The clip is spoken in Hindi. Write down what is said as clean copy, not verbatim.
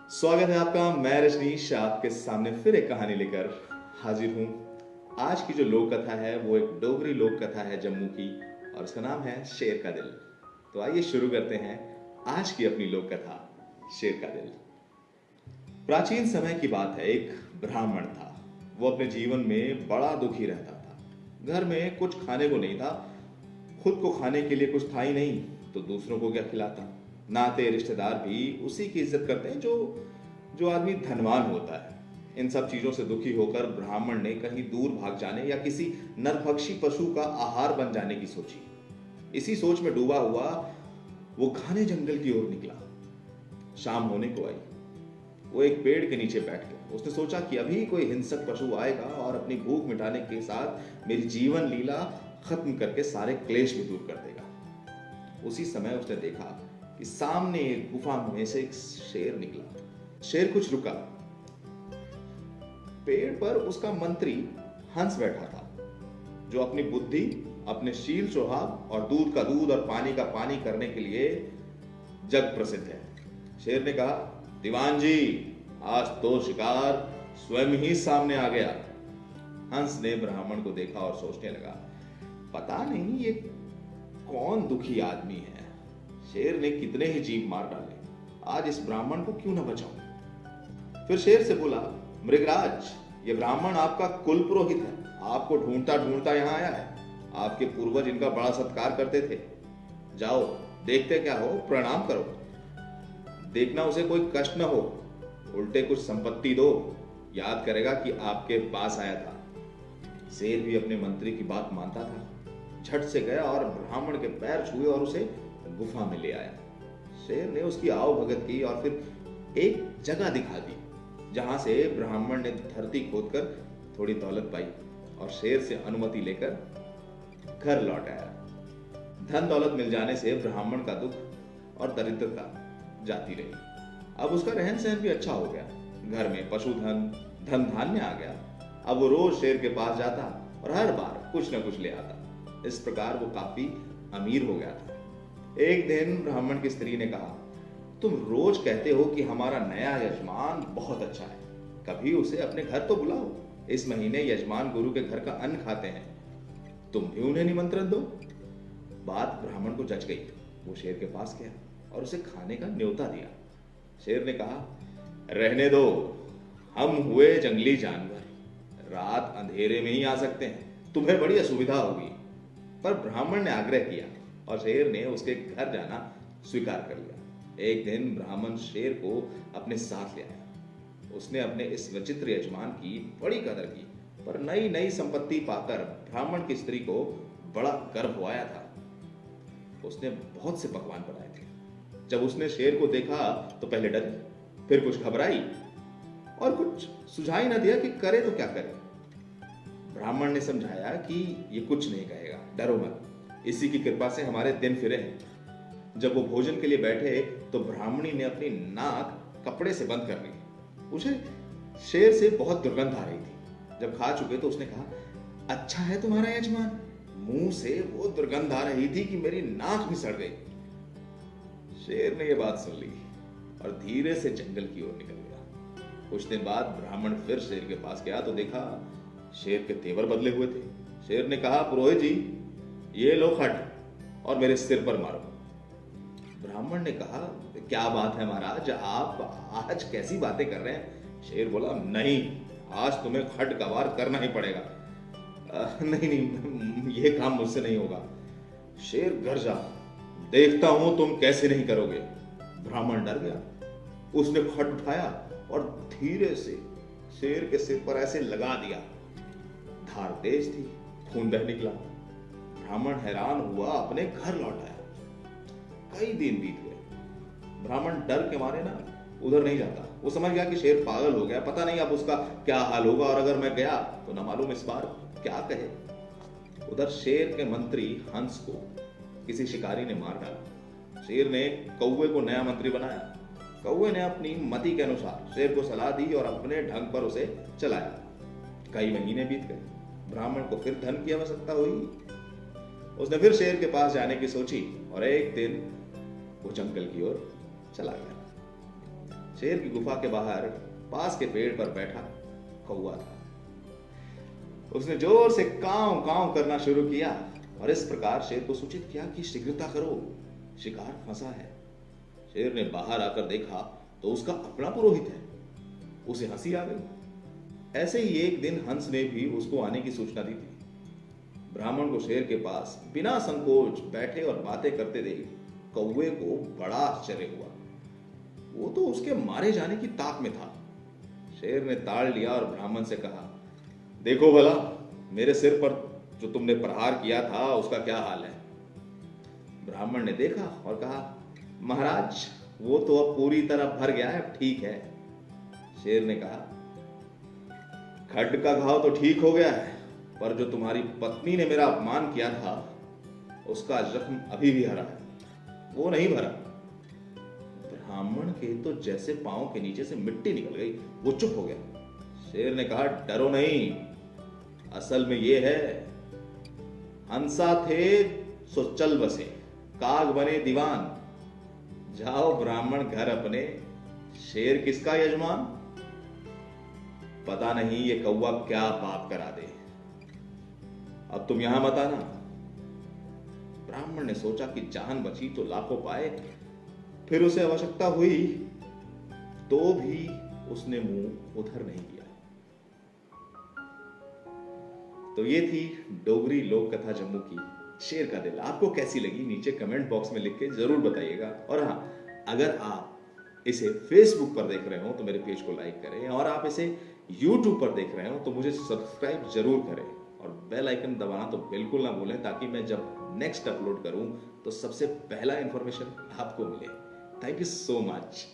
स्वागत है आपका। मैं रजनीश आपके सामने फिर एक कहानी लेकर हाजिर हूँ। आज की जो लोक कथा है वो एक डोगरी लोक कथा है जम्मू की, और उसका नाम है शेर का दिल। तो आइए शुरू करते हैं आज की अपनी लोक कथा, शेर का दिल। प्राचीन समय की बात है। एक ब्राह्मण था। वो अपने जीवन में बड़ा दुखी रहता था। घर में कुछ खाने को नहीं था, खुद को खाने के लिए कुछ था ही नहीं, तो दूसरों को क्या खिलाता। नाते रिश्तेदार भी उसी की इज्जत करते हैं जो जो आदमी धनवान होता है। इन सब चीजों से दुखी होकर ब्राह्मण ने कहीं दूर भाग जाने या किसी नरभक्षी पशु का आहार बन जाने की सोची। इसी सोच में डूबा हुआ वो घने जंगल की ओर निकला। शाम होने को आई। वो एक पेड़ के नीचे बैठ गया। उसने सोचा कि अभी कोई हिंसक पशु आएगा और अपनी भूख मिटाने के साथ मेरी जीवन लीला खत्म करके सारे क्लेश भी दूर कर देगा। उसी समय उसने देखा कि सामने एक गुफा में से एक शेर निकला। शेर कुछ रुका। पेड़ पर उसका मंत्री हंस बैठा था, जो अपनी बुद्धि, अपने शील स्वभाव और दूध का दूध और पानी का पानी करने के लिए जग प्रसिद्ध है। शेर ने कहा, दीवान जी, आज तो शिकार स्वयं ही सामने आ गया। हंस ने ब्राह्मण को देखा और सोचने लगा, पता नहीं ये कौन दुखी आदमी है। शेर ने कितने ही जीव मार डाले, आज इस ब्राह्मण को क्यों न बचाऊं। फिर शेर से बोला, मृगराज, ये ब्राह्मण आपका कुल पुरोहित है। आपको ढूंढता ढूंढता यहां आया है। आपके पूर्वज इनका बड़ा सत्कार करते थे। जाओ, देखते क्या हो, प्रणाम करो। देखना उसे कोई कष्ट न हो, उल्टे कुछ संपत्ति दो, याद करेगा कि आपके पास आया था। शेर भी अपने मंत्री की बात मानता था। झट से गया और ब्राह्मण के पैर छुए और उसे गुफा में ले आया। शेर ने उसकी आओ भगत की और फिर एक जगह दिखा दी, जहां से ब्राह्मण ने धरती खोदकर थोड़ी दौलत पाई और शेर से अनुमति लेकर घर लौट आया। धन दौलत मिल जाने से ब्राह्मण का दुख और दरिद्रता जाती रही। अब उसका रहन सहन भी अच्छा हो गया। घर में पशुधन, धन धान्य आ गया। अब वो रोज शेर के पास जाता और हर बार कुछ न कुछ ले आता। इस प्रकार वो काफी अमीर हो गया था। एक दिन ब्राह्मण की स्त्री ने कहा, तुम रोज कहते हो कि हमारा नया यजमान बहुत अच्छा है, कभी उसे अपने घर तो बुलाओ। इस महीने यजमान गुरु के घर का अन्न खाते हैं, तुम भी उन्हें निमंत्रण दो। बात ब्राह्मण को जच गई। वो शेर के पास गया और उसे खाने का न्योता दिया। शेर ने कहा, रहने दो, हम हुए जंगली जानवर, रात अंधेरे में ही आ सकते हैं, तुम्हें बड़ी असुविधा होगी। पर ब्राह्मण ने आग्रह किया और शेर ने उसके घर जाना स्वीकार कर लिया। एक दिन ब्राह्मण शेर को अपने साथ ले आया। उसने अपने इस विचित्र यजमान की बड़ी कदर की, पर नई नई संपत्ति पाकर ब्राह्मण की स्त्री को बड़ा गर्व हो आया था। उसने बहुत से पकवान बनाए थे। जब उसने शेर को देखा तो पहले डरी, फिर कुछ घबराई और कुछ सुझाई न दिया कि करे तो क्या करे। ब्राह्मण ने समझाया कि ये कुछ नहीं कहेगा, डरो मत, इसी की कृपा से हमारे दिन फिरे हैं। जब वो भोजन के लिए बैठे तो ब्राह्मणी ने अपनी नाक कपड़े से बंद कर ली। उसे शेर से बहुत दुर्गंध आ रही थी। जब खा चुके तो उसने कहा, अच्छा है तुम्हारा यजमान। मुंह से वो दुर्गंध आ रही थी कि मेरी नाक भी सड़ गई। शेर ने यह बात सुन ली और धीरे से जंगल की ओर निकल गया। कुछ दिन बाद ब्राह्मण फिर शेर के पास गया तो देखा शेर के तेवर बदले हुए थे। शेर ने कहा, पुरोहित जी, ये लो खट और मेरे सिर पर मारो। ब्राह्मण ने कहा, क्या बात है महाराज, आप आज कैसी बातें कर रहे हैं। शेर बोला, नहीं, आज तुम्हें खट का वार करना ही पड़ेगा। नहीं नहीं, ये काम मुझसे नहीं होगा। शेर गरजा, देखता हूं तुम कैसे नहीं करोगे। ब्राह्मण डर गया। उसने खट उठाया और धीरे से शेर के सिर पर ऐसे लगा दिया। धार तेज थी, खून बह निकला। ब्राह्मण हैरान हुआ, अपने घर लौट आया। कई दिन बीत गए। ब्राह्मण डर के मारे ना उधर नहीं जाता। वो समझ गया कि शेर पागल हो गया, पता नहीं अब उसका क्या हाल होगा, और अगर मैं गया तो न मालूम इस बार क्या कहे। उधर शेर के मंत्री हंस को किसी शिकारी ने मार डाला। शेर ने कौवे को नया मंत्री बनाया। कौवे ने अपनी मति के अनुसार शेर को सलाह दी और अपने ढंग पर उसे चलाया। कई महीने बीत गए। ब्राह्मण को फिर धन की आवश्यकता हुई। उसने फिर शेर के पास जाने की सोची और एक दिन वो जंगल की ओर चला गया। शेर की गुफा के बाहर पास के पेड़ पर बैठा कौवा था। उसने जोर से कांव कांव करना शुरू किया और इस प्रकार शेर को सूचित किया कि शीघ्रता करो, शिकार फंसा है। शेर ने बाहर आकर देखा तो उसका अपना पुरोहित है। उसे हंसी आ गई। ऐसे ही एक दिन हंस ने भी उसको आने की सूचना दी थी। ब्राह्मण को शेर के पास बिना संकोच बैठे और बातें करते देख कौवे को बड़ा आश्चर्य हुआ। वो तो उसके मारे जाने की ताक में था। शेर ने ताड़ लिया और ब्राह्मण से कहा, देखो भला, मेरे सिर पर जो तुमने प्रहार किया था उसका क्या हाल है? ब्राह्मण ने देखा और कहा, महाराज, वो तो अब पूरी तरह भर गया है, अब ठीक है। शेर ने कहा, खड्ड का घाव तो ठीक हो गया है, पर जो तुम्हारी पत्नी ने मेरा अपमान किया था उसका जख्म अभी भी हरा है, वो नहीं भरा। ब्राह्मण के तो जैसे पांव के नीचे से मिट्टी निकल गई। वो चुप हो गया। शेर ने कहा, डरो नहीं, असल में ये है, हंसा थे सो चल बसे, काग बने दीवान। जाओ ब्राह्मण घर अपने, शेर किसका यजमान? पता नहीं ये कौवा क्या पाप करा दे। अब तुम यहां मत आना। ब्राह्मण ने सोचा कि जान बची तो लाखों पाए। फिर उसे आवश्यकता हुई तो भी उसने मुंह उधर नहीं किया। तो ये थी डोगरी लोक कथा जम्मू की शेर का दिल। आपको कैसी लगी नीचे कमेंट बॉक्स में लिख के जरूर बताइएगा। और हाँ, अगर आप इसे फेसबुक पर देख रहे हो तो मेरे पेज को लाइक करें, और आप इसे यूट्यूब पर देख रहे हो तो मुझे सब्सक्राइब जरूर करें और बेल आइकन दबाना तो बिल्कुल ना भूलें, ताकि मैं जब नेक्स्ट अपलोड करूं तो सबसे पहला इंफॉर्मेशन आपको मिले। Thank you so much.